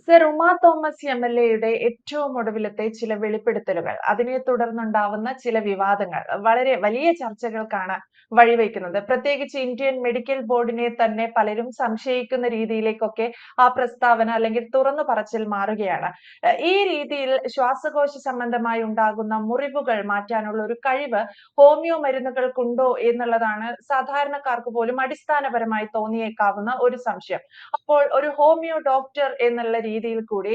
Sir Uma Thomas എം.എൽ.എയുടെ ഏറ്റവും ഒടുവിലത്തെ ചില വെളിപ്പെടുത്തലുകൾ, അതിനെ തുടർന്നുണ്ടാവുന്ന ചില വിവാദങ്ങൾ വളരെ വലിയ ചർച്ചകൾക്കാണ് വഴിവെക്കുന്നത്. പ്രത്യേകിച്ച് ഇന്ത്യൻ മെഡിക്കൽ ബോർഡിനെ തന്നെ പലരും സംശയിക്കുന്ന രീതിയിലേക്കൊക്കെ ആ പ്രസ്താവന അല്ലെങ്കിൽ തുറന്നു പറച്ചിൽ മാറുകയാണ്. ഈ രീതിയിൽ ശ്വാസകോശ സംബന്ധമായി ഉണ്ടാകുന്ന മുറിവുകൾ മാറ്റാനുള്ള ഒരു കഴിവ് ഹോമിയോ മരുന്നുകൾക്കുണ്ടോ എന്നുള്ളതാണ് സാധാരണക്കാർക്ക് പോലും അടിസ്ഥാനപരമായി തോന്നിയേക്കാവുന്ന ഒരു സംശയം. അപ്പോൾ ഒരു ഹോമിയോ ഡോക്ടർ എന്നുള്ള രീതിയിൽ കൂടി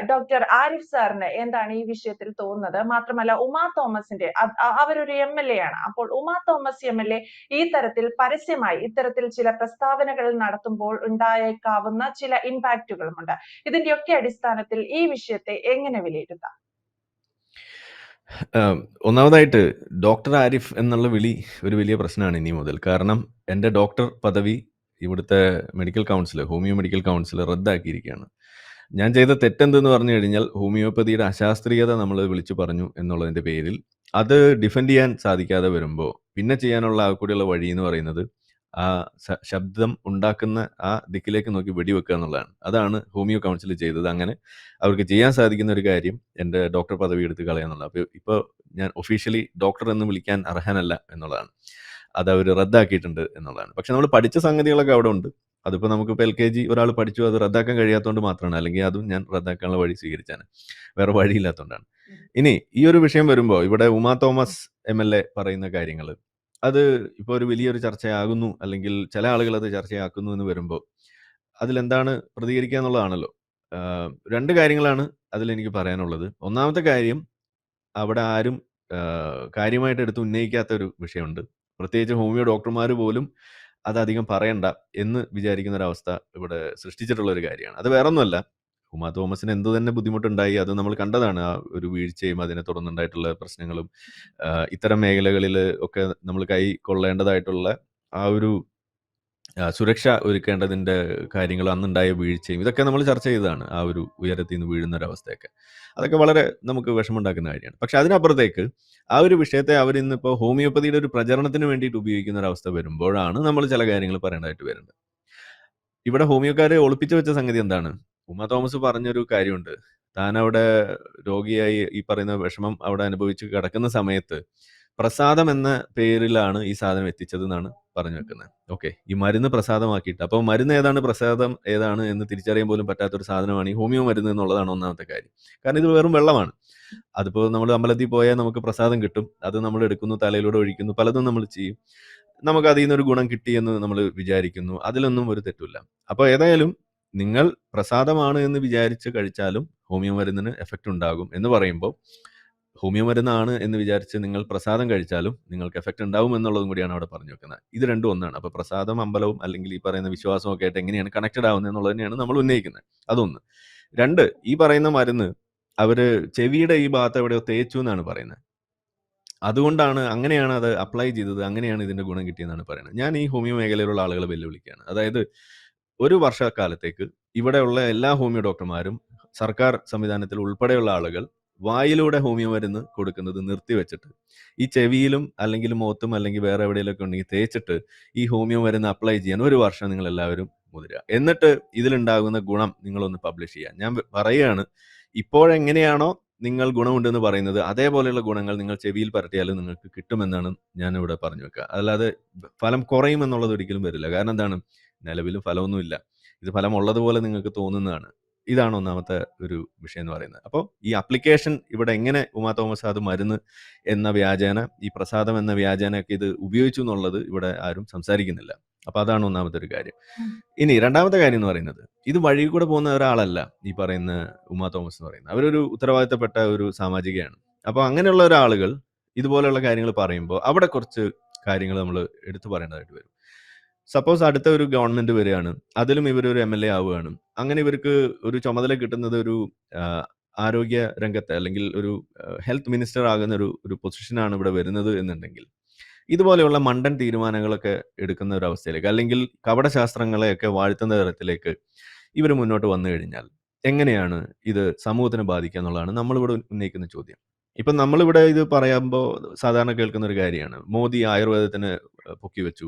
ഡോക്ടർ ആരിഫ് സാറിന് എന്താണ് ഈ വിഷയത്തിൽ തോന്നുന്നത്? മാത്രമല്ല ഉമാ തോമസിന്റെ അവരൊരു എം.എൽ.എ ആണ്. അപ്പോൾ ഉമാ തോമസ് എം.എൽ.എ ഈ തരത്തിൽ പരസ്യമായി ഇത്തരത്തിൽ ചില പ്രസ്താവനകൾ നടത്തുമ്പോൾ ഉണ്ടായേക്കാവുന്ന ചില ഇമ്പാക്റ്റുകളുമുണ്ട്. ഇതിന്റെയൊക്കെ അടിസ്ഥാനത്തിൽ ഈ വിഷയത്തെ എങ്ങനെ വിലയിരുത്താം? ഒന്നാമതായിട്ട് ഡോക്ടർ ആരിഫ് എന്നുള്ള വിളി ഒരു വലിയ പ്രശ്നമാണ് ഇനി മുതൽ. കാരണം എൻ്റെ ഡോക്ടർ പദവി ഇവിടുത്തെ medical council, homeo medical council റദ്ദാക്കിയിരിക്കുകയാണ്. ഞാൻ ചെയ്ത തെറ്റെന്തെന്ന് പറഞ്ഞു കഴിഞ്ഞാൽ ഹോമിയോപ്പതിയുടെ അശാസ്ത്രീയത നമ്മൾ വിളിച്ചു പറഞ്ഞു എന്നുള്ളതിൻ്റെ പേരിൽ അത് ഡിഫെൻഡ് ചെയ്യാൻ സാധിക്കാതെ വരുമ്പോൾ പിന്നെ ചെയ്യാനുള്ള ആ കൂടിയുള്ള വഴി എന്ന് പറയുന്നത് ആ ശബ്ദം ഉണ്ടാക്കുന്ന ആ ദിക്കിലേക്ക് നോക്കി വെടിവെക്കുക എന്നുള്ളതാണ്. അതാണ് ഹോമിയോ കൗൺസിൽ ചെയ്തത്. അങ്ങനെ അവർക്ക് ചെയ്യാൻ സാധിക്കുന്ന ഒരു കാര്യം എൻ്റെ ഡോക്ടർ പദവി എടുത്ത് കളയാന്നുള്ളത്. അപ്പോൾ ഇപ്പോൾ ഞാൻ ഒഫീഷ്യലി ഡോക്ടർ എന്ന് വിളിക്കാൻ അർഹനല്ല എന്നുള്ളതാണ്. അത് അവർ റദ്ദാക്കിയിട്ടുണ്ട് എന്നുള്ളതാണ്. പക്ഷെ നമ്മൾ പഠിച്ച സംഗതികളൊക്കെ അവിടെ ഉണ്ട്. അതിപ്പോൾ നമുക്കിപ്പോൾ LKG ഒരാൾ പഠിച്ചു, അത് റദ്ദാക്കാൻ കഴിയാത്തതുകൊണ്ട് മാത്രമാണ്. അല്ലെങ്കിൽ അതും ഞാൻ റദ്ദാക്കാനുള്ള വഴി സ്വീകരിച്ചാണ്. വേറെ വഴിയില്ലാത്തതുകൊണ്ടാണ്. ഇനി ഈ ഒരു വിഷയം വരുമ്പോൾ ഇവിടെ ഉമാ തോമസ് MLA പറയുന്ന കാര്യങ്ങൾ അത് ഇപ്പോൾ ഒരു വലിയൊരു ചർച്ചയാകുന്നു, അല്ലെങ്കിൽ ചില ആളുകൾ അത് ചർച്ചയാക്കുന്നു എന്ന് വരുമ്പോൾ അതിലെന്താണ് പ്രതികരിക്കുക എന്നുള്ളതാണല്ലോ. രണ്ട് കാര്യങ്ങളാണ് അതിലെനിക്ക് പറയാനുള്ളത്. ഒന്നാമത്തെ കാര്യം, അവിടെ ആരും കാര്യമായിട്ട് എടുത്ത് ഉന്നയിക്കാത്ത ഒരു വിഷയമുണ്ട്. പ്രത്യേകിച്ച് ഹോമിയോ ഡോക്ടർമാർ പോലും അതധികം പറയണ്ട എന്ന് വിചാരിക്കുന്ന ഒരവസ്ഥ ഇവിടെ സൃഷ്ടിച്ചിട്ടുള്ള ഒരു കാര്യമാണ്. അത് വേറൊന്നുമല്ല, ഉമാ തോമസിന് എന്ത് തന്നെ ബുദ്ധിമുട്ടുണ്ടായി അത് നമ്മൾ കണ്ടതാണ്. ആ ഒരു വീഴ്ചയും അതിനെ തുടർന്നുണ്ടായിട്ടുള്ള പ്രശ്നങ്ങളും ഇത്തരം മേഖലകളിൽ ഒക്കെ നമ്മൾ കൈക്കൊള്ളേണ്ടതായിട്ടുള്ള ആ ഒരു സുരക്ഷ ഒരുക്കേണ്ടതിൻ്റെ കാര്യങ്ങൾ, അന്നുണ്ടായ വീഴ്ചയും ഇതൊക്കെ നമ്മൾ ചർച്ച ചെയ്തതാണ്. ആ ഒരു ഉയരത്തിൽ നിന്ന് വീഴുന്ന ഒരവസ്ഥയൊക്കെ അതൊക്കെ വളരെ നമുക്ക് വിഷമമുണ്ടാക്കുന്ന കാര്യമാണ്. പക്ഷെ അതിനപ്പുറത്തേക്ക് ആ ഒരു വിഷയത്തെ അവരിന്നിപ്പോൾ ഹോമിയോപ്പതിയുടെ ഒരു പ്രചരണത്തിന് വേണ്ടിയിട്ട് ഉപയോഗിക്കുന്ന ഒരവസ്ഥ വരുമ്പോഴാണ് നമ്മൾ ചില കാര്യങ്ങൾ പറയേണ്ടതായിട്ട് വരുന്നത്. ഇവിടെ ഹോമിയോക്കാരെ ഒളിപ്പിച്ചു വെച്ച സംഗതി എന്താണ്? ഉമാ തോമസ് പറഞ്ഞൊരു കാര്യമുണ്ട്. താൻ അവിടെ രോഗിയായി ഈ പറയുന്ന വിഷമം അവിടെ അനുഭവിച്ച് കിടക്കുന്ന സമയത്ത് പ്രസാദം എന്ന പേരിലാണ് ഈ സാധനം എത്തിച്ചത് എന്നാണ് പറഞ്ഞു വെക്കുന്നത്. ഓക്കെ, ഈ മരുന്ന് പ്രസാദമാക്കിയിട്ട്, അപ്പോൾ മരുന്ന് ഏതാണ് പ്രസാദം ഏതാണ് എന്ന് തിരിച്ചറിയാൻ പോലും പറ്റാത്തൊരു സാധനമാണ് ഈ ഹോമിയോ മരുന്ന് എന്നുള്ളതാണ് ഒന്നാമത്തെ കാര്യം. കാരണം ഇത് വെറും വെള്ളമാണ്. അതിപ്പോൾ നമ്മൾ അമ്പലത്തിൽ പോയാൽ നമുക്ക് പ്രസാദം കിട്ടും, അത് നമ്മൾ എടുക്കുന്നു, തലയിലൂടെ ഒഴിക്കുന്നു, പലതും നമ്മൾ ചെയ്യും. നമുക്ക് അതിൽ നിന്നൊരു ഗുണം കിട്ടിയെന്ന് നമ്മൾ വിചാരിക്കുന്നു. അതിലൊന്നും ഒരു തെറ്റില്ല. അപ്പോൾ ഏതായാലും നിങ്ങൾ പ്രസാദമാണ് എന്ന് വിചാരിച്ച് കഴിച്ചാലും ഹോമിയോ മരുന്നിന് എഫക്റ്റ് ഉണ്ടാകും എന്ന് പറയുമ്പോൾ, ഹോമിയോ മരുന്നാണ് എന്ന് വിചാരിച്ച് നിങ്ങൾ പ്രസാദം കഴിച്ചാലും നിങ്ങൾക്ക് എഫക്റ്റ് ഉണ്ടാവും എന്നുള്ളതും കൂടിയാണ് അവിടെ പറഞ്ഞു വെക്കുന്നത്. ഇത് രണ്ടും ഒന്നാണ്. അപ്പോൾ പ്രസാദം അമ്പലവും അല്ലെങ്കിൽ ഈ പറയുന്ന വിശ്വാസവും ഒക്കെ ആയിട്ട് എങ്ങനെയാണ് കണക്റ്റഡ് ആവുന്നത് എന്നുള്ളത് തന്നെയാണ് നമ്മൾ ഉന്നയിക്കുന്നത്. അതൊന്ന്. രണ്ട്, ഈ പറയുന്ന മരുന്ന് അവർ ചെവിയുടെ ഈ ഭാഗത്ത് എവിടെയോ തേച്ചു എന്നാണ് പറയുന്നത്. അതുകൊണ്ടാണ്, അങ്ങനെയാണ് അത് അപ്ലൈ ചെയ്തത്, അങ്ങനെയാണ് ഇതിൻ്റെ ഗുണം കിട്ടിയെന്നാണ് പറയുന്നത്. ഞാൻ ഈ ഹോമിയോ മേഖലയിലുള്ള ആളുകളെ വെല്ലുവിളിക്കുകയാണ്. അതായത് ഒരു വർഷക്കാലത്തേക്ക് ഇവിടെയുള്ള എല്ലാ ഹോമിയോ ഡോക്ടർമാരും, സർക്കാർ സംവിധാനത്തിൽ ഉൾപ്പെടെയുള്ള ആളുകൾ വായിലൂടെ ഹോമിയോ മരുന്ന് കൊടുക്കുന്നത് നിർത്തിവെച്ചിട്ട് ഈ ചെവിയിലും അല്ലെങ്കിൽ മുഖത്തും അല്ലെങ്കിൽ വേറെ എവിടെയെങ്കിലുമൊക്കെ ഉണ്ടെങ്കിൽ തേച്ചിട്ട് ഈ ഹോമിയോ മരുന്ന് അപ്ലൈ ചെയ്യാൻ ഒരു വർഷം നിങ്ങൾ എല്ലാവരും മുതിരുക. എന്നിട്ട് ഇതിലുണ്ടാകുന്ന ഗുണം നിങ്ങളൊന്ന് പബ്ലിഷ് ചെയ്യുക. ഞാൻ പറയുകയാണ്, ഇപ്പോഴെങ്ങനെയാണോ നിങ്ങൾ ഗുണമുണ്ടെന്ന് പറയുന്നത് അതേപോലെയുള്ള ഗുണങ്ങൾ നിങ്ങൾ ചെവിയിൽ പരട്ടിയാലും നിങ്ങൾക്ക് കിട്ടുമെന്നാണ് ഞാനിവിടെ പറഞ്ഞു വെക്കുക. അല്ലാതെ ഫലം കുറയും എന്നുള്ളത് ഒരിക്കലും വരില്ല. കാരണം എന്താണ്? നിലവിലും ഫലമൊന്നുമില്ല. ഇത് ഫലം ഉള്ളതുപോലെ നിങ്ങൾക്ക് തോന്നുന്നതാണ്. ഇതാണ് ഒന്നാമത്തെ ഒരു വിഷയം എന്ന് പറയുന്നത്. അപ്പോൾ ഈ അപ്ലിക്കേഷൻ ഇവിടെ എങ്ങനെ ഉമാ തോമസ് അത് മരുന്ന് എന്ന വ്യാജേന, ഈ പ്രസാദം എന്ന വ്യാജേനയൊക്കെ ഇത് ഉപയോഗിച്ചു എന്നുള്ളത് ഇവിടെ ആരും സംസാരിക്കുന്നില്ല. അപ്പോൾ അതാണ് ഒന്നാമത്തെ ഒരു കാര്യം. ഇനി രണ്ടാമത്തെ കാര്യം എന്ന് പറയുന്നത്, ഇത് വഴി കൂടെ പോകുന്ന ഒരാളല്ല ഈ പറയുന്ന ഉമാ തോമസ് എന്ന് പറയുന്നത്. അവരൊരു ഉത്തരവാദിത്തപ്പെട്ട ഒരു സാമാജികയാണ്. അപ്പോൾ അങ്ങനെയുള്ള ഒരാളുകൾ ഇതുപോലെയുള്ള കാര്യങ്ങൾ പറയുമ്പോൾ അവിടെ കുറച്ച് കാര്യങ്ങൾ നമ്മൾ എടുത്തു പറയേണ്ടതായിട്ട് വരും. സപ്പോസ് അടുത്ത ഒരു ഗവൺമെന്റ് വരികയാണ്, അതിലും ഇവരൊരു MLA ആവുകയാണ്. അങ്ങനെ ഇവർക്ക് ഒരു ചുമതല കിട്ടുന്നത് ഒരു ആരോഗ്യ രംഗത്തെ അല്ലെങ്കിൽ ഒരു ഹെൽത്ത് മിനിസ്റ്റർ ആകുന്ന ഒരു പൊസിഷനാണ് ഇവിടെ വരുന്നത് എന്നുണ്ടെങ്കിൽ, ഇതുപോലെയുള്ള മണ്ടൻ തീരുമാനങ്ങളൊക്കെ എടുക്കുന്ന ഒരു അവസ്ഥയിലേക്ക്, അല്ലെങ്കിൽ കപടശാസ്ത്രങ്ങളെയൊക്കെ വാഴ്ത്തുന്ന തരത്തിലേക്ക് ഇവർ മുന്നോട്ട് വന്നു കഴിഞ്ഞാൽ എങ്ങനെയാണ് ഇത് സമൂഹത്തിനെ ബാധിക്കുക എന്നുള്ളതാണ് നമ്മളിവിടെ ഉന്നയിക്കുന്ന ചോദ്യം. ഇപ്പം നമ്മളിവിടെ ഇത് പറയുമ്പോൾ സാധാരണ കേൾക്കുന്ന ഒരു കാര്യമാണ്, മോദി ആയുർവേദത്തിന് പൊക്കി വെച്ചു,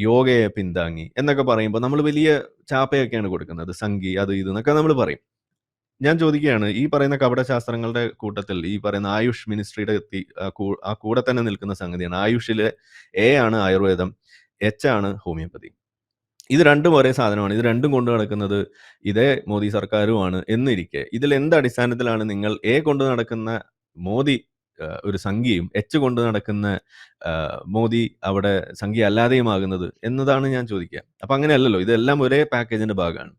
യോഗയെ പിന്താങ്ങി എന്നൊക്കെ പറയുമ്പോൾ നമ്മൾ വലിയ ചാപ്പയൊക്കെയാണ് കൊടുക്കുന്നത്. സംഘി അത് ഇത് എന്നൊക്കെ നമ്മൾ പറയും. ഞാൻ ചോദിക്കുകയാണ്, ഈ പറയുന്ന കപടശാസ്ത്രങ്ങളുടെ കൂട്ടത്തിൽ ഈ പറയുന്ന ആയുഷ് മിനിസ്ട്രിയുടെ ആ കൂടെ തന്നെ നിൽക്കുന്ന സംഗതിയാണ്. ആയുഷിലെ എ ആണ് ആയുർവേദം, എച്ച് ആണ് ഹോമിയോപ്പതി. ഇത് രണ്ടും ഒരേ സാധനമാണ്. ഇത് രണ്ടും കൊണ്ടു നടക്കുന്നത് ഇതേ മോദി സർക്കാരുമാണ് എന്നിരിക്കെ ഇതിൽ എന്ത് അടിസ്ഥാനത്തിലാണ് നിങ്ങൾ എ കൊണ്ട് നടക്കുന്ന മോദി ഒരു സംഖ്യയും എച്ച് കൊണ്ട് നടക്കുന്ന മോദി അവിടെ സംഖ്യ അല്ലാതെയുമാകുന്നത് എന്നതാണ് ഞാൻ ചോദിക്കുക. അപ്പൊ അങ്ങനെയല്ലല്ലോ, ഇതെല്ലാം ഒരേ പാക്കേജിന്റെ ഭാഗമാണ്.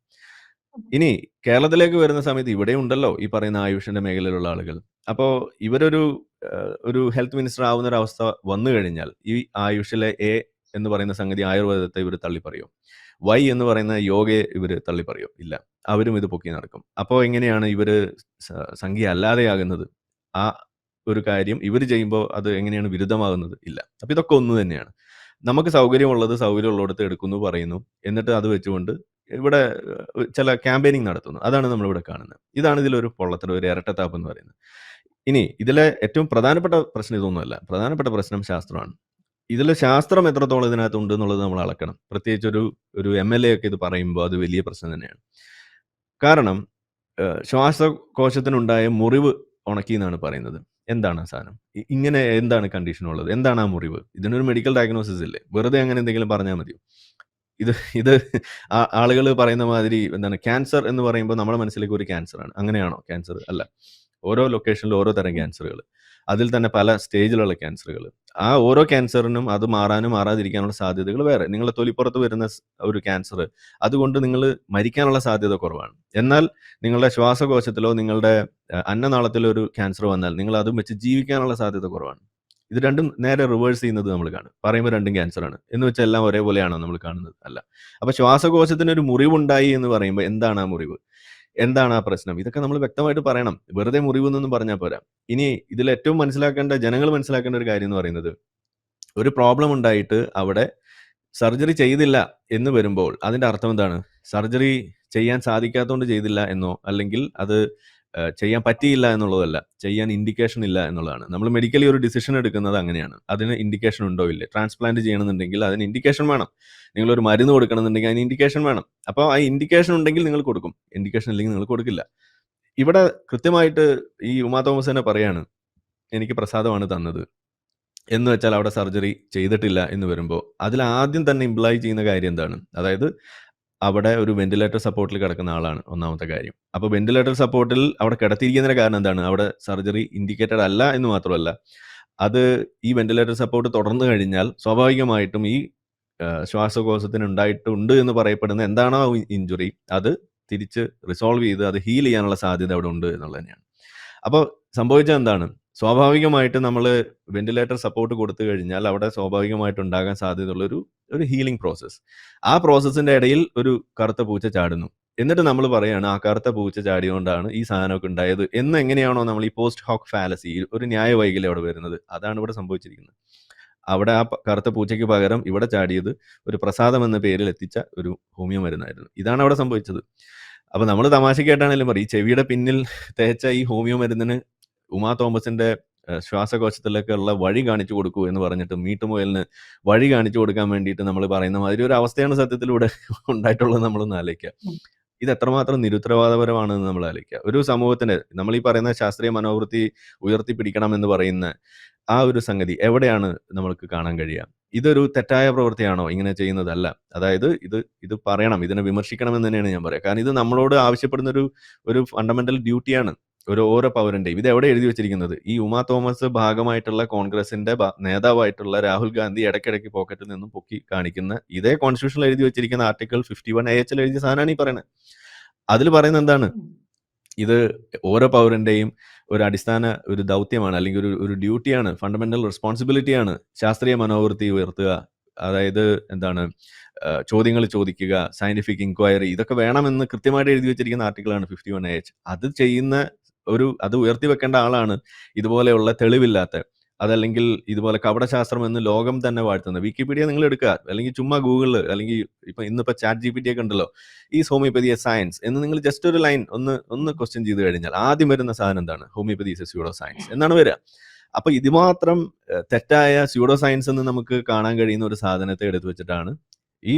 ഇനി കേരളത്തിലേക്ക് വരുന്ന സമയത്ത് ഇവിടെ ഉണ്ടല്ലോ ഈ പറയുന്ന ആയുഷിന്റെ മേഖലയിലുള്ള ആളുകൾ. അപ്പോൾ ഇവരൊരു ഒരു ഹെൽത്ത് മിനിസ്റ്റർ ആവുന്ന ഒരു അവസ്ഥ വന്നു കഴിഞ്ഞാൽ ഈ ആയുഷിലെ എ എന്ന് പറയുന്ന സംഗതി ആയുർവേദത്തെ ഇവർ തള്ളിപ്പറയും, വൈ എന്ന് പറയുന്ന യോഗയെ ഇവർ തള്ളിപ്പറയും? ഇല്ല, അവരും ഇത് പൊക്കി നടക്കും. അപ്പോൾ എങ്ങനെയാണ് ഇവര് സംഖ്യ അല്ലാതെയാകുന്നത്? ആ ഒരു കാര്യം ഇവർ ചെയ്യുമ്പോൾ അത് എങ്ങനെയാണ് വിരുദ്ധമാകുന്നത്? ഇല്ല. അപ്പൊ ഇതൊക്കെ ഒന്ന് തന്നെയാണ്. നമുക്ക് സൗകര്യമുള്ളത് സൗകര്യമുള്ളിടത്ത് എടുക്കുന്നു പറയുന്നു, എന്നിട്ട് അത് വെച്ചുകൊണ്ട് ഇവിടെ ചില ക്യാമ്പയിനിങ് നടത്തുന്നു. അതാണ് നമ്മളിവിടെ കാണുന്നത്. ഇതാണ് ഇതിലൊരു പൊള്ളത്തരം, ഒരു ഇരട്ടത്താപ്പ് എന്ന് പറയുന്നത്. ഇനി ഇതിലെ ഏറ്റവും പ്രധാനപ്പെട്ട പ്രശ്നം ഇതൊന്നുമല്ല. പ്രധാനപ്പെട്ട പ്രശ്നം ശാസ്ത്രമാണ്. ഇതിൽ ശാസ്ത്രം എത്രത്തോളം ഇതിനകത്ത് ഉണ്ട് എന്നുള്ളത് നമ്മൾ അളക്കണം. പ്രത്യേകിച്ച് ഒരു MLA ഒക്കെ ഇത് പറയുമ്പോൾ അത് വലിയ പ്രശ്നം തന്നെയാണ്. കാരണം ശ്വാസകോശത്തിനുണ്ടായ മുറിവ് ഉണക്കി എന്നാണ് പറയുന്നത്. എന്താണ് ആ സാധനം? ഇങ്ങനെ എന്താണ് കണ്ടീഷൻ ഉള്ളത്? എന്താണ് ആ മുറിവ്? ഇതിനൊരു മെഡിക്കൽ ഡയഗ്നോസിസ് ഇല്ലേ? വെറുതെ അങ്ങനെ എന്തെങ്കിലും പറഞ്ഞാൽ മതിയോ? ഇത് ആളുകൾ പറയുന്ന മാതിരി എന്താണ് ക്യാൻസർ എന്ന് പറയുമ്പോൾ നമ്മുടെ മനസ്സിലേക്ക് ഒരു ക്യാൻസർ ആണ്. അങ്ങനെയാണോ ക്യാൻസർ? അല്ല. ഓരോ ലൊക്കേഷനിലും ഓരോ തരം ക്യാൻസറുകൾ, അതിൽ തന്നെ പല സ്റ്റേജിലുള്ള ക്യാൻസറുകൾ. ആ ഓരോ ക്യാൻസറിനും അത് മാറാനും മാറാതിരിക്കാനുള്ള സാധ്യതകൾ വേറെ. നിങ്ങളുടെ തൊലിപ്പുറത്ത് വരുന്ന ഒരു ക്യാൻസർ അതുകൊണ്ട് നിങ്ങൾ മരിക്കാനുള്ള സാധ്യത കുറവാണ്. എന്നാൽ നിങ്ങളുടെ ശ്വാസകോശത്തിലോ നിങ്ങളുടെ അന്നനാളത്തിലോ ഒരു ക്യാൻസർ വന്നാൽ നിങ്ങൾ അതും വെച്ച് ജീവിക്കാനുള്ള സാധ്യത കുറവാണ്. ഇത് രണ്ടും നേരെ റിവേഴ്സ് ചെയ്യുന്നത് നമ്മൾ കാണും. പറയുമ്പോൾ രണ്ടും ക്യാൻസറാണ് എന്ന് വെച്ചാൽ എല്ലാം ഒരേപോലെയാണോ നമ്മൾ കാണുന്നത്? അല്ല. അപ്പൊ ശ്വാസകോശത്തിന് ഒരു മുറിവുണ്ടായി എന്ന് പറയുമ്പോൾ എന്താണ് ആ മുറിവ്? എന്താണ് ആ പ്രശ്നം? ഇതൊക്കെ നമ്മൾ വ്യക്തമായിട്ട് പറയണം. വെറുതെ മുറിവെന്നൊന്നും പറഞ്ഞാൽ പോരാ. ഇനി ഇതിൽ ഏറ്റവും ജനങ്ങൾ മനസ്സിലാക്കേണ്ട ഒരു കാര്യം എന്ന് പറയുന്നത്, ഒരു പ്രോബ്ലം ഉണ്ടായിട്ട് അവിടെ സർജറി ചെയ്തില്ല എന്ന് വരുമ്പോൾ അതിന്റെ അർത്ഥം എന്താണ്? സർജറി ചെയ്യാൻ സാധിക്കാത്തതുകൊണ്ട് ചെയ്തില്ല എന്നോ അല്ലെങ്കിൽ അത് ചെയ്യാൻ പറ്റിയില്ല എന്നുള്ളതല്ല, ചെയ്യാൻ ഇൻഡിക്കേഷൻ ഇല്ല എന്നുള്ളതാണ്. നമ്മൾ മെഡിക്കലി ഒരു ഡിസിഷൻ എടുക്കുന്നത് അങ്ങനെയാണ്. അതിന് ഇൻഡിക്കേഷൻ ഉണ്ടോ ഇല്ലേ? ട്രാൻസ്പ്ലാന്റ് ചെയ്യണമെന്നുണ്ടെങ്കിൽ അതിന് ഇൻഡിക്കേഷൻ വേണം. നിങ്ങളൊരു മരുന്ന് കൊടുക്കണമെന്നുണ്ടെങ്കിൽ അതിന് ഇൻഡിക്കേഷൻ വേണം. അപ്പോൾ ആ ഇൻഡിക്കേഷൻ ഉണ്ടെങ്കിൽ നിങ്ങൾ കൊടുക്കും, ഇൻഡിക്കേഷൻ ഇല്ലെങ്കിൽ നിങ്ങൾ കൊടുക്കില്ല. ഇവിടെ കൃത്യമായിട്ട് ഈ ഉമാ തോമസ് തന്നെ പറയാണ്, എനിക്ക് പ്രസാദമാണ് തന്നത് എന്ന് വെച്ചാൽ അവിടെ സർജറി ചെയ്തിട്ടില്ല എന്ന് വരുമ്പോൾ അതിൽ ആദ്യം തന്നെ ഇംപ്ലൈ ചെയ്യുന്ന കാര്യം എന്താണ്? അതായത് അവിടെ ഒരു വെന്റിലേറ്റർ സപ്പോർട്ടിൽ കിടക്കുന്ന ആളാണ് ഒന്നാമത്തെ കാര്യം. അപ്പോൾ വെന്റിലേറ്റർ സപ്പോർട്ടിൽ അവിടെ കിടത്തിയിരിക്കുന്നതിന്റെ കാരണം എന്താണ്? അവിടെ സർജറി ഇൻഡിക്കേറ്റഡ് അല്ല എന്ന് മാത്രമല്ല, അത് ഈ വെന്റിലേറ്റർ സപ്പോർട്ട് തുടർന്നു കഴിഞ്ഞാൽ സ്വാഭാവികമായിട്ടും ഈ ശ്വാസകോശത്തിന് ഉണ്ടായിട്ടുണ്ട് എന്ന് പറയപ്പെടുന്ന എന്താണോ ഇഞ്ചുറി അത് തിരിച്ച് റിസോൾവ് ചെയ്ത് അത് ഹീൽ ചെയ്യാനുള്ള സാധ്യത അവിടെ ഉണ്ട് എന്നുള്ളത് തന്നെയാണ്. അപ്പോൾ സംഭവിച്ചത് എന്താണ്? സ്വാഭാവികമായിട്ട് നമ്മൾ വെന്റിലേറ്റർ സപ്പോർട്ട് കൊടുത്തു കഴിഞ്ഞാൽ അവിടെ സ്വാഭാവികമായിട്ട് ഉണ്ടാകാൻ സാധ്യതയുള്ള ഒരു ഹീലിംഗ് പ്രോസസ്സ്. ആ പ്രോസസ്സിന്റെ ഇടയിൽ ഒരു കറുത്ത പൂച്ച ചാടുന്നു. എന്നിട്ട് നമ്മൾ പറയാണ് ആ കറുത്ത പൂച്ച ചാടിയോണ്ടാണ് ഈ സാധനമൊക്കെ ഉണ്ടായത് എന്ന് എങ്ങനെയാണോ നമ്മൾ ഈ പോസ്റ്റ് ഹോക്ക് ഫാലസി, ഒരു ന്യായ വൈകല്യം അവിടെ വരുന്നത്, അതാണ് ഇവിടെ സംഭവിച്ചിരിക്കുന്നത്. അവിടെ ആ കറുത്ത പൂച്ചയ്ക്ക് പകരം ഇവിടെ ചാടിയത് ഒരു പ്രസാദം എന്ന പേരിൽ എത്തിച്ച ഒരു ഹോമിയോ മരുന്നായിരുന്നു. ഇതാണ് അവിടെ സംഭവിച്ചത്. അപ്പൊ നമ്മൾ തമാശക്കായിട്ടാണെങ്കിലും പറയും, ഈ ചെവിയുടെ പിന്നിൽ തേച്ച ഈ ഹോമിയോ മരുന്നിന് ഉമാ തോമസിന്റെ ശ്വാസകോശത്തിലേക്കുള്ള വഴി കാണിച്ചു കൊടുക്കൂ എന്ന് പറഞ്ഞിട്ട് മീട്ടുമുയലിന് വഴി കാണിച്ചു കൊടുക്കാൻ വേണ്ടിയിട്ട് നമ്മൾ പറയുന്ന മാതിരി ഒരു അവസ്ഥയാണ് സത്യത്തിലൂടെ ഉണ്ടായിട്ടുള്ളത്. നമ്മളൊന്ന് ആലോചിക്കുക, ഇത് എത്രമാത്രം നിരുത്തരവാദപരമാണെന്ന് നമ്മൾ ആലോചിക്കുക. ഒരു സമൂഹത്തിന് നമ്മൾ ഈ പറയുന്ന ശാസ്ത്രീയ മനോവൃത്തി ഉയർത്തിപ്പിടിക്കണം എന്ന് പറയുന്ന ആ ഒരു സംഗതി എവിടെയാണ് നമ്മൾക്ക് കാണാൻ കഴിയുക? ഇതൊരു തെറ്റായ പ്രവൃത്തിയാണോ ഇങ്ങനെ ചെയ്യുന്നതല്ല. അതായത് ഇത് പറയണം, ഇതിനെ വിമർശിക്കണം എന്ന് തന്നെയാണ് ഞാൻ പറയുക. കാരണം ഇത് നമ്മളോട് ആവശ്യപ്പെടുന്ന ഒരു ഫണ്ടമെന്റൽ ഡ്യൂട്ടിയാണ് ഓരോ പൗരന്റെയും. ഇത് എവിടെ എഴുതി വെച്ചിരിക്കുന്നത്? ഈ ഉമാ തോമസ് ഭാഗമായിട്ടുള്ള കോൺഗ്രസിന്റെ നേതാവായിട്ടുള്ള രാഹുൽ ഗാന്ധി ഇടയ്ക്കിടയ്ക്ക് പോക്കറ്റിൽ നിന്നും പൊക്കി കാണിക്കുന്ന ഇതേ കോൺസ്റ്റിറ്റ്യൂഷനിൽ എഴുതി വെച്ചിരിക്കുന്ന ആർട്ടിക്കിൾ 51AH എഴുതിയ സാധനമാണ് ഈ പറയുന്നത്. അതിൽ പറയുന്നത് എന്താണ്? ഇത് ഓരോ പൗരന്റെയും ഒരു അടിസ്ഥാന ഒരു ദൗത്യമാണ്, അല്ലെങ്കിൽ ഒരു ഡ്യൂട്ടിയാണ്, ഫണ്ടമെന്റൽ റെസ്പോൺസിബിലിറ്റിയാണ് ശാസ്ത്രീയ മനോവൃത്തി ഉയർത്തുക. അതായത് എന്താണ്, ചോദ്യങ്ങൾ ചോദിക്കുക, സയന്റിഫിക് ഇൻക്വയറി, ഇതൊക്കെ വേണമെന്ന് കൃത്യമായിട്ട് എഴുതി വെച്ചിരിക്കുന്ന ആർട്ടിക്കിളാണ് 51AH. അത് ചെയ്യുന്ന അത് ഉയർത്തി വെക്കേണ്ട ആളാണ് ഇതുപോലെയുള്ള തെളിവില്ലാത്ത, അതല്ലെങ്കിൽ ഇതുപോലെ കപടശാസ്ത്രം എന്ന് ലോകം തന്നെ വാഴ്ത്തുന്നത്. വിക്കിപീഡിയ നിങ്ങൾ എടുക്കുക, അല്ലെങ്കിൽ ചുമ്മാ ഗൂഗിളിൽ, അല്ലെങ്കിൽ ഇന്നിപ്പോ ChatGPT ഒക്കെ ഉണ്ടല്ലോ, ഈ ഹോമിയോപ്പതി സയൻസ് എന്ന് നിങ്ങൾ ജസ്റ്റ് ഒരു ലൈൻ ഒന്ന് ക്വസ്റ്റ്യൻ ചെയ്ത് കഴിഞ്ഞാൽ ആദ്യം വരുന്ന സാധനം എന്താണ്? ഹോമിയോപ്പതി സസ്യൂഡോ സയൻസ് എന്നാണ് വരിക. അപ്പൊ ഇതുമാത്രം തെറ്റായ സ്യൂഡോ സയൻസ് എന്ന് നമുക്ക് കാണാൻ കഴിയുന്ന ഒരു സാധനത്തെ എടുത്തു വെച്ചിട്ടാണ് ഈ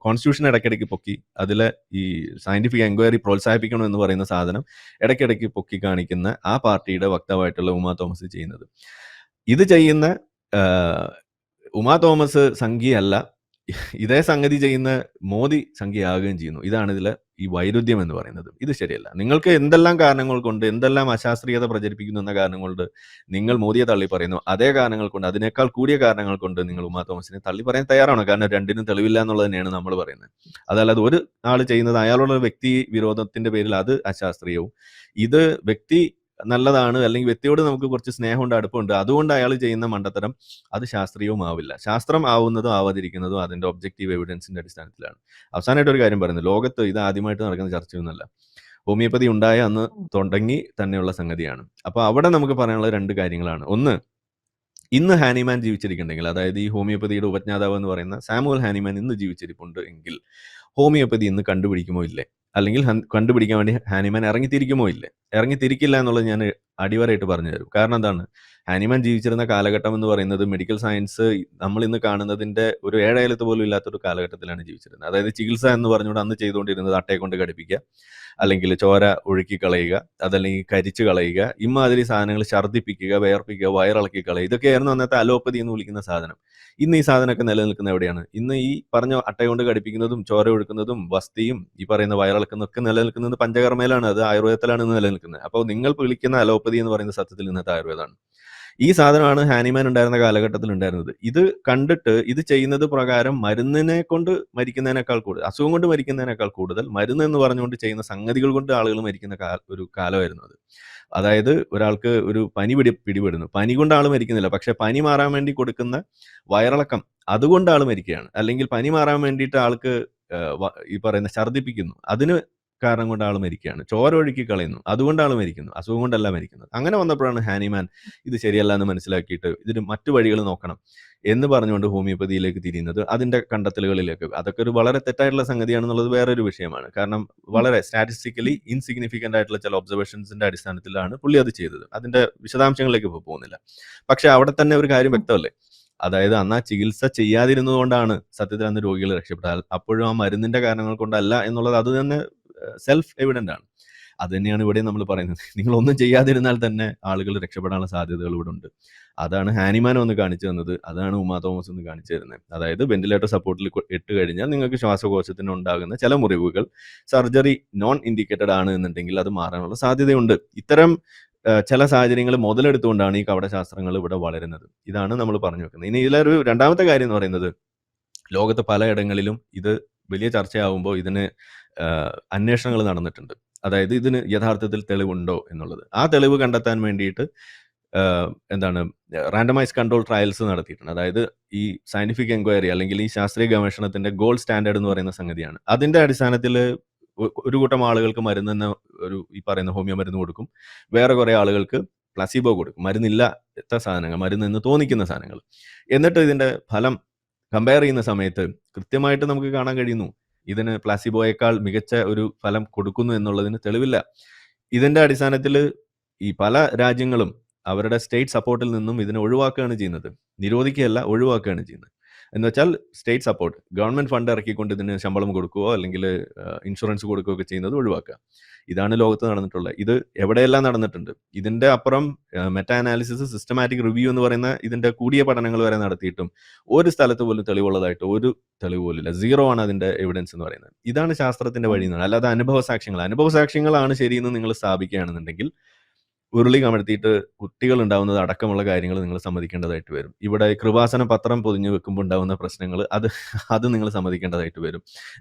കോൺസ്റ്റിറ്റ്യൂഷൻ ഇടയ്ക്കിടയ്ക്ക് പൊക്കി അതിലെ ഈ സയന്റിഫിക് എൻക്വയറി പ്രോത്സാഹിപ്പിക്കണം എന്ന് പറയുന്ന സാധനം ഇടയ്ക്കിടയ്ക്ക് പൊക്കി കാണിക്കുന്ന ആ പാർട്ടിയുടെ വക്താവായിട്ടുള്ള ഉമാ തോമസ് ചെയ്യുന്നത്. ഇത് ചെയ്യുന്ന ഉമാ തോമസ് സംഖ്യയല്ല, ഇതേ സംഗതി ചെയ്യുന്ന മോദി സംഖ്യയാകുകയും ചെയ്യുന്നു. ഇതാണ് ഇതിലെ ഈ വൈരുദ്ധ്യം എന്ന് പറയുന്നത്. ഇത് ശരിയല്ല. നിങ്ങൾക്ക് എന്തെല്ലാം കാരണങ്ങൾ കൊണ്ട്, എന്തെല്ലാം അശാസ്ത്രീയത പ്രചരിപ്പിക്കുന്നു എന്ന കാരണങ്ങൾ കൊണ്ട് നിങ്ങൾ മോദിയെ തള്ളി പറയുന്നു, അതേ കാരണങ്ങൾ കൊണ്ട്, അതിനേക്കാൾ കൂടിയ കാരണങ്ങൾ കൊണ്ട് നിങ്ങൾ ഉമാ തോമസിനെ തള്ളി പറയാൻ തയ്യാറാണ്. കാരണം രണ്ടിനും തെളിവില്ല എന്നുള്ളത് തന്നെയാണ് നമ്മൾ പറയുന്നത്. അതല്ലാതെ ഒരു ആൾ ചെയ്യുന്നത് അയാളുള്ള വ്യക്തി വിരോധത്തിന്റെ പേരിൽ അത് അശാസ്ത്രീയവും, ഇത് വ്യക്തി നല്ലതാണ് അല്ലെങ്കിൽ വ്യക്തിയോട് നമുക്ക് കുറച്ച് സ്നേഹമുണ്ട്, അടുപ്പമുണ്ട്, അതുകൊണ്ട് അയാൾ ചെയ്യുന്ന മണ്ടത്തരം അത് ശാസ്ത്രീയവും ആവില്ല. ശാസ്ത്രം ആവുന്നതും ആവാതിരിക്കുന്നതും അതിന്റെ ഒബ്ജക്റ്റീവ് എവിഡൻസിന്റെ അടിസ്ഥാനത്തിലാണ്. അവസാനമായിട്ട് ഒരു കാര്യം പറയുന്നത്, ലോകത്ത് ഇത് ആദ്യമായിട്ട് നടക്കുന്ന ചർച്ചയൊന്നുമല്ല. ഹോമിയോപ്പതി ഉണ്ടായ അന്ന് തുടങ്ങി തന്നെയുള്ള സംഗതിയാണ്. അപ്പൊ അവിടെ നമുക്ക് പറയാനുള്ള രണ്ട് കാര്യങ്ങളാണ്. ഒന്ന്, ഇന്ന് ഹാനിമാൻ ജീവിച്ചിരിക്കുന്നുണ്ടെങ്കിൽ, അതായത് ഈ ഹോമിയോപ്പതിയുടെ ഉപജ്ഞാതാവ് എന്ന് പറയുന്ന സാമുവൽ ഹാനിമാൻ ഇന്ന് ജീവിച്ചിരിപ്പുണ്ട് എങ്കിൽ ഹോമിയോപ്പതി ഇന്ന് കണ്ടുപിടിക്കുമോ ഇല്ലേ, അല്ലെങ്കിൽ കണ്ടുപിടിക്കാൻ വേണ്ടി ഹാനിമാൻ ഇറങ്ങിത്തിരിക്കുമോ ഇല്ലേ? ഇറങ്ങിത്തിരിക്കില്ല എന്നുള്ളത് ഞാൻ അടിവരയിട്ട് പറഞ്ഞു തരും. കാരണം എന്താണ്, ഹാനിമാൻ ജീവിച്ചിരുന്ന കാലഘട്ടം എന്ന് പറയുന്നത് മെഡിക്കൽ സയൻസ് നമ്മൾ ഇന്ന് കാണുന്നതിന്റെ ഒരു ഏഴയലത്ത് പോലും ഇല്ലാത്തൊരു കാലഘട്ടത്തിലാണ് ജീവിച്ചിരുന്നത്. അതായത് ചികിത്സ എന്ന് പറഞ്ഞുകൊണ്ട് അന്ന് ചെയ്തുകൊണ്ടിരുന്നത് അട്ടയെ കൊണ്ട് കടിപ്പിക്കുക, അല്ലെങ്കിൽ ചോര ഒഴുക്കി കളയുക, അതല്ലെങ്കിൽ കരിച്ചു കളയുക, ഇമാതിരി സാധനങ്ങൾ ഛർദ്ദിപ്പിക്കുക, വേർപ്പിക്കുക, വയറിളക്കി കളയുക, ഇതൊക്കെയായിരുന്നു അന്നത്തെ അലോപ്പതി എന്ന് വിളിക്കുന്ന സാധനം. ഇന്ന് ഈ സാധനമൊക്കെ നിലനിൽക്കുന്ന എവിടെയാണ്? ഇന്ന് ഈ പറഞ്ഞ അട്ട കൊണ്ട് കടിപ്പിക്കുന്നതും ചോര ഒഴുക്കുന്നതും വസ്തിയും ഈ പറയുന്ന വയറിളക്കുന്നതൊക്കെ നിലനിൽക്കുന്നത് പഞ്ചകർമ്മയിലാണ്, അത് ആയുർവേദത്തിലാണ് ഇന്ന് നിലനിൽക്കുന്നത്. അപ്പോൾ നിങ്ങൾ വിളിക്കുന്ന അലോപ്പതി എന്ന് പറയുന്ന സത്യത്തിൽ ഇന്നത്തെ ആയുർവേദമാണ്. ഈ സാധനമാണ് ഹാനിമാൻ ഉണ്ടായിരുന്ന കാലഘട്ടത്തിൽ ഉണ്ടായിരുന്നത്. ഇത് കണ്ടിട്ട് ഇത് ചെയ്യുന്നത് പ്രകാരം മരുന്നിനെ കൊണ്ട് മരിക്കുന്നതിനേക്കാൾ കൂടുതൽ, അസുഖം കൊണ്ട് മരിക്കുന്നതിനേക്കാൾ കൂടുതൽ മരുന്ന് എന്ന് പറഞ്ഞുകൊണ്ട് ചെയ്യുന്ന സംഗതികൾ കൊണ്ട് ആളുകൾ മരിക്കുന്ന ഒരു കാലമായിരുന്നു അത്. അതായത് ഒരാൾക്ക് ഒരു പനി പിടിപെടുന്നു, പനി കൊണ്ട് ആൾ മരിക്കുന്നില്ല, പക്ഷെ പനി മാറാൻ വേണ്ടി കൊടുക്കുന്ന വയറിളക്കം അതുകൊണ്ട് ആൾ മരിക്കുകയാണ്. അല്ലെങ്കിൽ പനി മാറാൻ വേണ്ടിയിട്ട് ആൾക്ക് ഈ പറയുന്ന ഛർദ്ദിപ്പിക്കുന്നു, അതിന് കാരണം കൊണ്ട് ആൾ മരിക്കുകയാണ്. ചോര ഒഴുക്കി കളയുന്നു, അതുകൊണ്ട് ആൾ മരിക്കുന്നു, അസുഖം കൊണ്ടല്ല മരിക്കുന്നത്. അങ്ങനെ വന്നപ്പോഴാണ് ഹാനിമാൻ ഇത് ശരിയല്ല എന്ന് മനസ്സിലാക്കിയിട്ട് ഇതിന് മറ്റു വഴികൾ നോക്കണം എന്ന് പറഞ്ഞുകൊണ്ട് ഹോമിയോപ്പതിയിലേക്ക് തിരിയുന്നത്, അതിന്റെ കണ്ടെത്തലുകളിലേക്ക്. അതൊക്കെ ഒരു വളരെ തെറ്റായിട്ടുള്ള സംഗതിയാണെന്നുള്ളത് വേറൊരു വിഷയമാണ്. കാരണം വളരെ സ്റ്റാറ്റിസ്റ്റിക്കലി ഇൻസിഗ്നിഫിക്കന്റ് ആയിട്ടുള്ള ചില ഒബ്സർവേഷൻസിന്റെ അടിസ്ഥാനത്തിലാണ് പുള്ളി അത് ചെയ്തത്. അതിന്റെ വിശദാംശങ്ങളിലേക്ക് ഇപ്പോൾ പോകുന്നില്ല. പക്ഷെ അവിടെ തന്നെ ഒരു കാര്യം വ്യക്തമല്ലേ, അതായത് അന്ന് ആ ചികിത്സ ചെയ്യാതിരുന്നത് കൊണ്ടാണ് സത്യത്തിൽ അന്ന് രോഗികൾ രക്ഷപ്പെട്ടാൽ, അപ്പോഴും ആ മരുന്നിന്റെ കാരണങ്ങൾ കൊണ്ടല്ല എന്നുള്ളത് അത് തന്നെ സെൽഫ് എവിഡന്റ് ആണ്. അത് തന്നെയാണ് ഇവിടെ നമ്മൾ പറയുന്നത്. നിങ്ങൾ ഒന്നും ചെയ്യാതിരുന്നാൽ തന്നെ ആളുകൾ രക്ഷപ്പെടാനുള്ള സാധ്യതകൾ ഇവിടെ ഉണ്ട്. അതാണ് ഹാനിമാൻ ഒന്ന് കാണിച്ചു തന്നത്, അതാണ് ഉമാ തോമസ് ഒന്ന് കാണിച്ചു തരുന്നത്. അതായത് വെന്റിലേറ്റർ സപ്പോർട്ടിൽ ഇട്ട് കഴിഞ്ഞാൽ നിങ്ങൾക്ക് ശ്വാസകോശത്തിന് ഉണ്ടാകുന്ന ചില മുറിവുകൾ സർജറി നോൺ ഇൻഡിക്കേറ്റഡ് ആണ് എന്നുണ്ടെങ്കിൽ അത് മാറാനുള്ള സാധ്യതയുണ്ട്. ഇത്തരം ചില സാഹചര്യങ്ങൾ മുതലെടുത്തുകൊണ്ടാണ് ഈ കവടശാസ്ത്രങ്ങൾ ഇവിടെ വളരുന്നത്. ഇതാണ് നമ്മൾ പറഞ്ഞു വെക്കുന്നത്. ഇനി ഇതിലൊരു രണ്ടാമത്തെ കാര്യം എന്ന് പറയുന്നത്, ലോകത്ത് പലയിടങ്ങളിലും ഇത് വലിയ ചർച്ചയാവുമ്പോൾ ഇതിന് അന്വേഷണങ്ങൾ നടന്നിട്ടുണ്ട്. അതായത് ഇതിന് യഥാർത്ഥത്തിൽ തെളിവുണ്ടോ എന്നുള്ളത്. ആ തെളിവ് കണ്ടെത്താൻ വേണ്ടിയിട്ട് എന്താണ് റാൻഡമൈസ് കൺട്രോൾ ട്രയൽസ് നടത്തിയിട്ടുണ്ട്. അതായത് ഈ സയന്റിഫിക് എൻക്വയറി അല്ലെങ്കിൽ ഈ ശാസ്ത്രീയ ഗവേഷണത്തിന്റെ ഗോൾഡ് സ്റ്റാൻഡേർഡ് എന്ന് പറയുന്ന സംഗതിയാണ്. അതിന്റെ അടിസ്ഥാനത്തിൽ ഒരു കൂട്ടം ആളുകൾക്ക് മരുന്നെന്ന ഒരു ഈ പറയുന്ന ഹോമിയോ മരുന്ന് കൊടുക്കും, വേറെ കുറെ ആളുകൾക്ക് പ്ലസീബോ കൊടുക്കും, മരുന്നില്ലാത്ത സാധനങ്ങൾ, മരുന്നെന്ന് തോന്നിക്കുന്ന സാധനങ്ങൾ. എന്നിട്ട് ഇതിന്റെ ഫലം കമ്പയർ ചെയ്യുന്ന സമയത്ത് കൃത്യമായിട്ട് നമുക്ക് കാണാൻ കഴിയുന്നു ഇതിന് പ്ലാസിബോയേക്കാൾ മികച്ച ഒരു ഫലം കൊടുക്കുന്നു എന്നുള്ളതിന് തെളിവില്ല. ഇതിന്റെ അടിസ്ഥാനത്തിൽ ഈ പല രാജ്യങ്ങളും അവരുടെ സ്റ്റേറ്റ് സപ്പോർട്ടിൽ നിന്നും ഇതിനെ ഒഴിവാക്കുകയാണ് ചെയ്യുന്നത്. നിരോധിക്കുകയല്ല, ഒഴിവാക്കുകയാണ് ചെയ്യുന്നത്. എന്ന് വെച്ചാൽ സ്റ്റേറ്റ് സപ്പോർട്ട്, ഗവൺമെന്റ് ഫണ്ട് ഇറക്കിക്കൊണ്ട് ഇതിന് ശമ്പളം കൊടുക്കുകയോ അല്ലെങ്കിൽ ഇൻഷുറൻസ് കൊടുക്കുകയോ ഒക്കെ ചെയ്യുന്നത് ഒഴിവാക്കുക. ഇതാണ് ലോകത്ത് നടന്നിട്ടുള്ളത്. ഇത് എവിടെയെല്ലാം നടന്നിട്ടുണ്ട്. ഇതിന്റെ അപ്പുറം മെറ്റാ അനാലിസിസ്, സിസ്റ്റമാറ്റിക് റിവ്യൂ എന്ന് പറയുന്ന ഇതിന്റെ കൂടിയ പഠനങ്ങൾ വരെ നടത്തിയിട്ടും ഒരു സ്ഥലത്ത് പോലും തെളിവുള്ളതായിട്ട് ഒരു തെളിവ് പോലില്ല. സീറോ ആണ് അതിന്റെ എവിഡൻസ് എന്ന് പറയുന്നത്. ഇതാണ് ശാസ്ത്രത്തിന്റെ വഴി എന്നാണ്. അല്ലാതെ അനുഭവസാക്ഷ്യങ്ങളാണ് ശരിയെന്ന് നിങ്ങൾ സ്ഥാപിക്കുകയാണെന്നുണ്ടെങ്കിൽ ഉരുളി കമഴ്ത്തിയിട്ട് കുട്ടികൾ ഉണ്ടാവുന്നത് അടക്കമുള്ള കാര്യങ്ങൾ നിങ്ങൾ സമ്മതിക്കേണ്ടതായിട്ട് വരും. ഇവിടെ കൃപാസന പത്രം പൊതിഞ്ഞു വെക്കുമ്പോൾ ഉണ്ടാവുന്ന പ്രശ്നങ്ങൾ അത് നിങ്ങൾ സമ്മതിക്കേണ്ടതായിട്ട് വരും.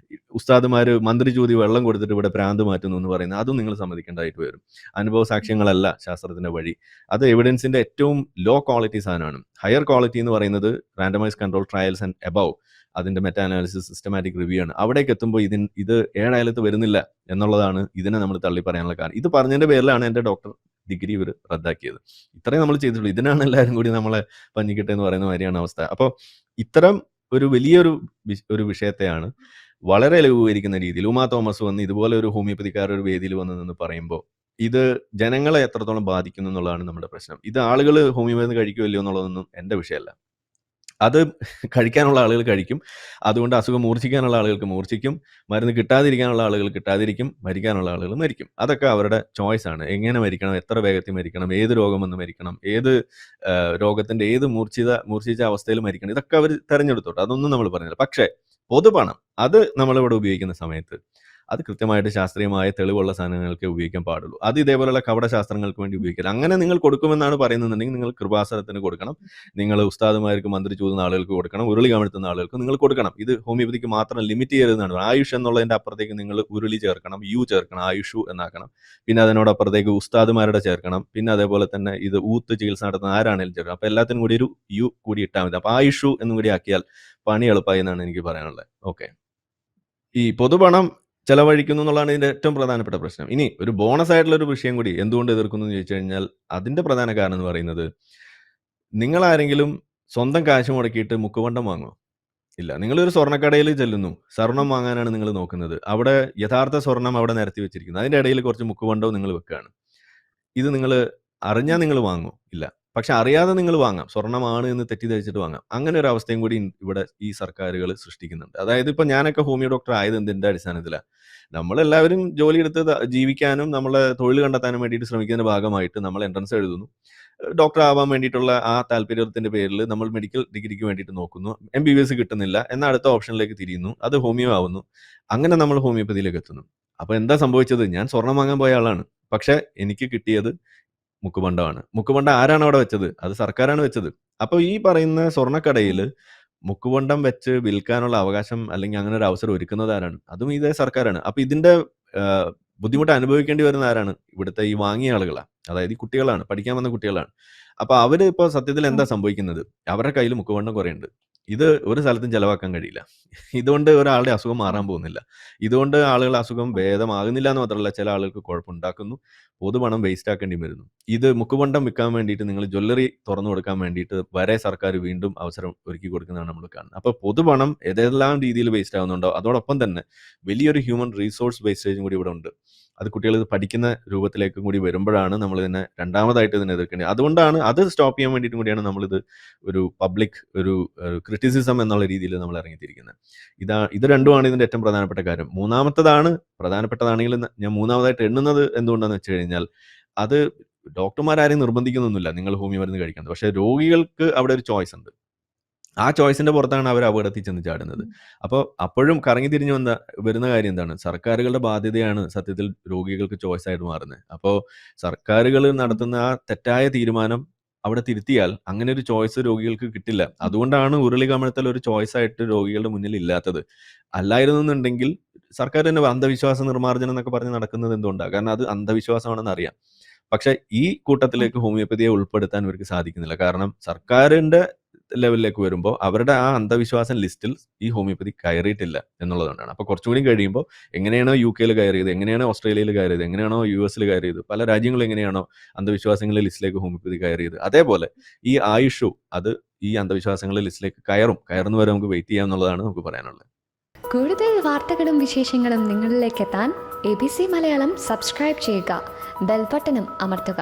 ഉസ്താദുമാര് മന്ത്രി ചൂതി വെള്ളം കൊടുത്തിട്ട് ഇവിടെ പ്രാന്ത് മാറ്റുന്നു എന്ന് പറയുന്നത് അതും നിങ്ങൾ സമ്മതിക്കേണ്ടതായിട്ട് വരും. അനുഭവ സാക്ഷ്യങ്ങളല്ല ശാസ്ത്രത്തിന്റെ വഴി. അത് എവിഡൻസിന്റെ ഏറ്റവും ലോ ക്വാളിറ്റി സാധനമാണ്. ഹയർ ക്വാളിറ്റി എന്ന് പറയുന്നത് randomise control trials and above, അതിന്റെ മെറ്റാ അനാലിസിസ്, സിസ്റ്റമാറ്റിക് റിവ്യൂ ആണ്. അവിടേക്ക് എത്തുമ്പോൾ ഇത് ഏഴായാലത്ത് വരുന്നില്ല എന്നുള്ളതാണ് ഇതിനെ നമ്മൾ തള്ളി പറയാനുള്ള കാരണം. ഇത് പറഞ്ഞതിന്റെ പേരിലാണ് എൻ്റെ ഡോക്ടർ ഡിഗ്രി ഇവർ റദ്ദാക്കിയത്. ഇത്രയും നമ്മൾ ചെയ്തിട്ടുള്ളൂ. ഇതിനാണ് എല്ലാവരും കൂടി നമ്മളെ പഞ്ഞിക്കിട്ടെ എന്ന് പറയുന്ന മാതിരിയാണ് അവസ്ഥ. അപ്പോൾ ഇത്തരം ഒരു വലിയൊരു വിഷയത്തെയാണ് വളരെ ലഘൂകരിക്കുന്ന രീതിയിൽ ഉമാ തോമസ് വന്ന് ഇതുപോലെ ഒരു ഹോമിയോപ്പതിക്കാർ ഒരു വേദിയിൽ വന്ന് നിന്ന് പറയുമ്പോൾ ഇത് ജനങ്ങളെ എത്രത്തോളം ബാധിക്കുന്നു എന്നുള്ളതാണ് നമ്മുടെ പ്രശ്നം. ഇത് ആളുകൾ ഹോമിയോ മരുന്ന് കഴിക്കുമോ ഇല്ലയോ എന്നുള്ളതൊന്നും എൻ്റെ വിഷയമല്ല. അത് കഴിക്കാനുള്ള ആളുകൾ കഴിക്കും. അതുകൊണ്ട് അസുഖം മൂർച്ഛിക്കാനുള്ള ആളുകൾക്ക് മൂർച്ഛിക്കും. മരുന്ന് കിട്ടാതിരിക്കാനുള്ള ആളുകൾ കിട്ടാതിരിക്കും. മരിക്കാനുള്ള ആളുകൾ മരിക്കും. അതൊക്കെ അവരുടെ ചോയ്സാണ്. എങ്ങനെ മരിക്കണം, എത്ര വേഗത്തിൽ മരിക്കണം, ഏത് രോഗം വന്ന് മരിക്കണം, ഏത് രോഗത്തിൻ്റെ ഏത് മൂർച്ഛിച്ച അവസ്ഥയിൽ മരിക്കണം, ഇതൊക്കെ അവർ തിരഞ്ഞെടുത്തോട്ടെ. അതൊന്നും നമ്മൾ പറയുന്നില്ല. പക്ഷേ പൊതുപണം അത് നമ്മളിവിടെ ഉപയോഗിക്കുന്ന സമയത്ത് അത് കൃത്യമായിട്ട് ശാസ്ത്രീയമായ തെളിവുള്ള സാധനങ്ങൾക്ക് ഉപയോഗിക്കാൻ പാടുള്ളൂ. അത് ഇതേപോലെയുള്ള കപട ശാസ്ത്രങ്ങൾക്ക് വേണ്ടി ഉപയോഗിക്കില്ല. അങ്ങനെ നിങ്ങൾ കൊടുക്കുമെന്നാണ് പറയുന്നുണ്ടെങ്കിൽ നിങ്ങൾ കൃപാസനത്തിന് കൊടുക്കണം, നിങ്ങൾ ഉസ്താദുമാർക്ക് മന്ത്രി ചൂതുന്ന ആളുകൾക്ക് കൊടുക്കണം, ഉരുളി കമിഴ്ത്തുന്ന ആളുകൾക്ക് നിങ്ങൾ കൊടുക്കണം. ഇത് ഹോമിയോപ്പതിക്ക് മാത്രം ലിമിറ്റ് ചെയ്യരുതെന്നാണ്. ആയുഷ് എന്നുള്ളതിൻ്റെ അപ്പുറത്തേക്ക് നിങ്ങൾ ഉരുളി ചേർക്കണം, യു ചേർക്കണം, ആയുഷു എന്നാക്കണം. പിന്നെ അതിനോടപ്പുറത്തേക്ക് ഉസ്താദുമാരുടെ ചേർക്കണം. പിന്നെ അതേപോലെ തന്നെ ഇത് ഊത്ത് ചികിത്സ നടത്തുന്ന ആരാണെങ്കിലും ചേർക്കണം. അപ്പോൾ എല്ലാത്തിനും കൂടി ഒരു യു കൂടി ഇട്ടാൽ മതി. അപ്പോൾ ആയുഷു എന്നും കൂടി ആക്കിയാൽ പണി എളുപ്പമായി എന്നാണ് എനിക്ക് പറയാനുള്ളത്. ഓക്കെ, ഈ പൊതുപണം ചെലവഴിക്കുന്നു എന്നുള്ളതാണ് ഇതിൻ്റെ ഏറ്റവും പ്രധാനപ്പെട്ട പ്രശ്നം. ഇനി ഒരു ബോണസ് ആയിട്ടുള്ള ഒരു വിഷയം കൂടി എന്തുകൊണ്ട് എതിർക്കുന്നു എന്ന് ചോദിച്ചു കഴിഞ്ഞാൽ അതിൻ്റെ പ്രധാന കാരണം എന്ന് പറയുന്നത്, നിങ്ങളാരെങ്കിലും സ്വന്തം കാശ് മുടക്കിയിട്ട് മുക്കുവണ്ടം വാങ്ങുമോ? ഇല്ല. നിങ്ങളൊരു സ്വർണ്ണക്കടയിൽ ചെല്ലുന്നു, സ്വർണം വാങ്ങാനാണ് നിങ്ങൾ നോക്കുന്നത്. അവിടെ യഥാർത്ഥ സ്വർണം അവിടെ നിരത്തി വെച്ചിരിക്കുന്നു. അതിൻ്റെ ഇടയിൽ കുറച്ച് മുക്കുവണ്ടവും നിങ്ങൾ വെക്കുകയാണ്. ഇത് നിങ്ങൾ അറിഞ്ഞാൽ നിങ്ങൾ വാങ്ങുമോ? ഇല്ല. പക്ഷെ അറിയാതെ നിങ്ങൾ വാങ്ങാം, സ്വർണ്ണമാണ് എന്ന് തെറ്റിദ്ധരിച്ചിട്ട് വാങ്ങാം. അങ്ങനെ ഒരു അവസ്ഥയും കൂടി ഇവിടെ ഈ സർക്കാരുകൾ സൃഷ്ടിക്കുന്നുണ്ട്. അതായത് ഇപ്പം ഞാനൊക്കെ ഹോമിയോ ഡോക്ടർ ആയത് എന്തിൻ്റെ അടിസ്ഥാനത്തിലാണ്? നമ്മളെല്ലാവരും ജോലിയെടുത്ത് ജീവിക്കാനും നമ്മളെ തൊഴിൽ കണ്ടെത്താനും വേണ്ടിയിട്ട് ശ്രമിക്കുന്നതിൻ്റെ ഭാഗമായിട്ട് നമ്മൾ എൻട്രൻസ് എഴുതുന്നു. ഡോക്ടർ ആവാൻ വേണ്ടിയിട്ടുള്ള ആ താല്പര്യത്തിൻ്റെ പേരിൽ നമ്മൾ മെഡിക്കൽ ഡിഗ്രിക്ക് വേണ്ടിയിട്ട് നോക്കുന്നു. MBBS കിട്ടുന്നില്ല, എന്നാൽ അടുത്ത ഓപ്ഷനിലേക്ക് തിരിയുന്നു, അത് ഹോമിയോ ആവുന്നു. അങ്ങനെ നമ്മൾ ഹോമിയോപ്പതിയിലേക്ക് എത്തുന്നു. അപ്പോൾ എന്താ സംഭവിച്ചത്? ഞാൻ സ്വർണം വാങ്ങാൻ പോയ ആളാണ്, പക്ഷേ എനിക്ക് കിട്ടിയത് മുക്കുപണ്ടമാണ്. മുക്കുപണ്ടം ആരാണ് അവിടെ വെച്ചത്? അത് സർക്കാരാണ് വെച്ചത്. അപ്പോൾ ഈ പറയുന്ന സ്വർണ്ണക്കടയിൽ മുക്കുപണ്ടം വെച്ച് വിൽക്കാനുള്ള അവകാശം അല്ലെങ്കിൽ അങ്ങനെ ഒരു അവസരം ഒരുക്കുന്നത് ആരാണ്? അതും ഇതേ സർക്കാരാണ്. അപ്പോൾ ഇതിൻ്റെ ബുദ്ധിമുട്ട് അനുഭവിക്കേണ്ടി വരുന്ന ആരാണ്? ഇവിടുത്തെ ഈ വാങ്ങിയ ആളുകളാണ്. അതായത് ഈ കുട്ടികളാണ്, പഠിക്കാൻ വന്ന കുട്ടികളാണ്. അപ്പോൾ അവർ ഇപ്പോൾ സത്യത്തിൽ എന്താ സംഭവിക്കുന്നത്? അവരുടെ കയ്യിൽ മുക്കുപണ്ടം കുറേ ഉണ്ട്. ഇത് ഒരു സ്ഥലത്തും ചെലവാക്കാൻ കഴിയില്ല. ഇതുകൊണ്ട് ഒരാളുടെ അസുഖം മാറാൻ പോകുന്നില്ല. ഇതുകൊണ്ട് ആളുകളുടെ അസുഖം ഭേദമാകുന്നില്ല എന്ന് മാത്രമല്ല, ചില ആളുകൾക്ക് കുഴപ്പമുണ്ടാക്കുന്നു. പൊതുപണം വേസ്റ്റ് ആക്കേണ്ടി വരുന്നു. ഇത് മുക്കുപണ്ടം വിൽക്കാൻ വേണ്ടിയിട്ട് നിങ്ങൾ ജ്വല്ലറി തുറന്നു കൊടുക്കാൻ വേണ്ടിയിട്ട് വരെ സർക്കാർ വീണ്ടും അവസരം ഒരുക്കി കൊടുക്കുന്നതാണ് നമ്മൾ കാണുന്നത്. അപ്പോൾ പൊതുപണം ഏതെല്ലാം രീതിയിൽ വേസ്റ്റ് ആവുന്നുണ്ടോ അതോടൊപ്പം തന്നെ വലിയൊരു ഹ്യൂമൻ റിസോഴ്സ് വേസ്റ്റേജും കൂടി ഇവിടെ ഉണ്ട്. അത് കുട്ടികൾ ഇത് പഠിക്കുന്ന രൂപത്തിലേക്കും കൂടി വരുമ്പോഴാണ് നമ്മൾ ഇതിനെ രണ്ടാമതായിട്ട് ഇതിനെ എതിർക്കേണ്ടത്. അതുകൊണ്ടാണ് അത് സ്റ്റോപ്പ് ചെയ്യാൻ വേണ്ടിയിട്ടും കൂടിയാണ് നമ്മളിത് ഒരു പബ്ലിക് ഒരു ക്രിറ്റിസിസം എന്നുള്ള രീതിയിൽ നമ്മൾ ഇറങ്ങിത്തിരിക്കുന്നത്. ഇത് രണ്ടുമാണ് ഇതിൻ്റെ ഏറ്റവും പ്രധാനപ്പെട്ട കാര്യം. മൂന്നാമത്തതാണ് പ്രധാനപ്പെട്ടതാണെങ്കിലും ഞാൻ മൂന്നാമതായിട്ട് എണ്ണുന്നത് എന്തുകൊണ്ടാണെന്ന് വെച്ച് കഴിഞ്ഞാൽ, അത് ഡോക്ടർമാരാരെയും നിർബന്ധിക്കുന്നൊന്നുമില്ല നിങ്ങൾ ഹോമിയോ മരുന്ന് കഴിക്കുന്നത്. പക്ഷേ രോഗികൾക്ക് അവിടെ ഒരു ചോയ്സ് ഉണ്ട്. ആ ചോയ്സിൻ്റെ പുറത്താണ് അവർ അപകടത്തിൽ ചെന്ന് ചാടുന്നത്. അപ്പോൾ അപ്പോഴും കറങ്ങി തിരിഞ്ഞു വരുന്ന കാര്യം എന്താണ്? സർക്കാരുകളുടെ ബാധ്യതയാണ് സത്യത്തിൽ രോഗികൾക്ക് ചോയ്സ് ആയിട്ട് മാറുന്നത്. അപ്പോൾ സർക്കാരുകൾ നടത്തുന്ന ആ തെറ്റായ തീരുമാനം അവിടെ തിരുത്തിയാൽ അങ്ങനെ ഒരു ചോയ്സ് രോഗികൾക്ക് കിട്ടില്ല. അതുകൊണ്ടാണ് ഉരുളി കമിഴ്ത്തൽ ഒരു ചോയ്സ് ആയിട്ട് രോഗികളുടെ മുന്നിൽ ഇല്ലാത്തത്. അല്ലായിരുന്നുണ്ടെങ്കിൽ സർക്കാർ തന്നെ അന്ധവിശ്വാസ നിർമ്മാർജ്ജനം എന്നൊക്കെ പറഞ്ഞ് നടക്കുന്നത് എന്തുകൊണ്ടാണ്? കാരണം അത് അന്ധവിശ്വാസമാണെന്ന് അറിയാം. പക്ഷേ ഈ കൂട്ടത്തിലേക്ക് ഹോമിയോപ്പതിയെ ഉൾപ്പെടുത്താൻ ഇവർക്ക് സാധിക്കുന്നില്ല. കാരണം സർക്കാരിൻ്റെ ലെവലിലേക്ക് വരുമ്പോൾ അവരുടെ ആ അന്ധവിശ്വാസം ലിസ്റ്റിൽ ഈ ഹോമിയോപ്പതി കയറിയിട്ടില്ല എന്നുള്ളതുകൊണ്ടാണ്. അപ്പോൾ കുറച്ചുകൂടി കഴിയുമ്പോൾ എങ്ങനെയാണോ UK കയറിയത്, എങ്ങനെയാണോ ഓസ്ട്രേലിയയിൽ കയറിയത്, എങ്ങനെയാണോ US കയറിയത്, പല രാജ്യങ്ങളും എങ്ങനെയാണോ അന്ധവിശ്വാസങ്ങളുടെ ലിസ്റ്റിലേക്ക് ഹോമിയോപ്പതി കയറിയത്, അതേപോലെ ഈ ആയുഷു അത് ഈ അന്ധവിശ്വാസങ്ങളുടെ ലിസ്റ്റിലേക്ക് കയറുന്നു വരെ നമുക്ക് വെയിറ്റ് ചെയ്യാമെന്നുള്ളതാണ് നമുക്ക് പറയാനുള്ളത്. കൂടുതൽ വാർത്തകളും വിശേഷങ്ങളും നിങ്ങളിലേക്ക് എത്താൻ ABC മലയാളം സബ്സ്ക്രൈബ് ചെയ്യുക, ബെൽ ബട്ടണും അമർത്തുക.